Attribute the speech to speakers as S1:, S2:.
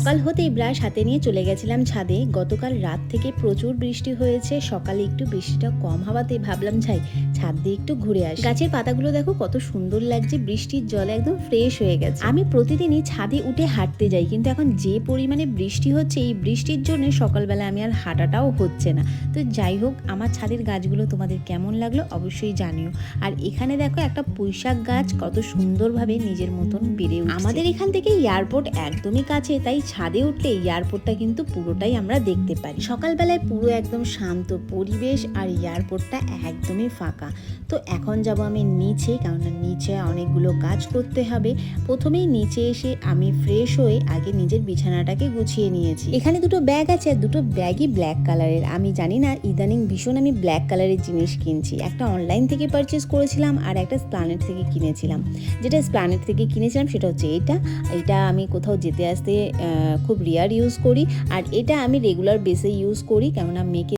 S1: সকাল হতেই ব্রাশ হাতে নিয়ে চলে গেছিলাম ছাদে। গতকাল রাত থেকে প্রচুর বৃষ্টি হয়েছে, সকালে একটু বৃষ্টিটা কম হওয়াতে ভাবলাম যাই ছাদ দিয়ে একটু ঘুরে আসি। গাছের পাতাগুলো দেখো কত সুন্দর লাগছে, বৃষ্টির জলে একদম ফ্রেশ হয়ে গেছে। আমি প্রতিদিনই ছাদে উঠে হাঁটতে যাই, কিন্তু এখন যে পরিমাণে বৃষ্টি হচ্ছে, এই বৃষ্টির জন্য সকালবেলা আমি আর হাঁটাটাও হচ্ছে না। তো যাই হোক, আমার ছাদের গাছগুলো তোমাদের কেমন লাগলো অবশ্যই জানিও। আর এখানে দেখো একটা পুঁইশাক গাছ কত সুন্দরভাবে নিজের মতন বেড়ে উঠছে। আমাদের এখান থেকে এয়ারপোর্ট একদমই কাছে, তাই ছাদে উঠলে এয়ারপোর্টটা কিন্তু পুরোটাই আমরা দেখতে পারি। সকালবেলায় পুরো একদম শান্ত পরিবেশ আর এয়ারপোর্টটা একদমই ফাঁকা। তো এখন যাব আমি নিচে, কারণ নিচে অনেকগুলো কাজ করতে হবে। প্রথমেই নিচে এসে আমি ফ্রেশ হয়ে আগে নিজের বিছানাটাকে গুছিয়ে নিয়েছি। এখানে দুটো ব্যাগ আছে আর দুটো ব্যাগই ব্ল্যাক কালারের। আমি জানি না, ইদানিং ভীষণ আমি ব্ল্যাক কালারের জিনিস কিনছি। একটা অনলাইন থেকে পারচেস করেছিলাম আর একটা স্প্ল্যানেট থেকে কিনেছিলাম। যেটা স্প্ল্যানেট থেকে কিনেছিলাম সেটা হচ্ছে এটা আমি কোথাও যেতে আসতে খুব রেয়ার ইউজ করি, আর এটা আমি রেগুলার বেসে ইউজ করি, কেননা মেয়েকে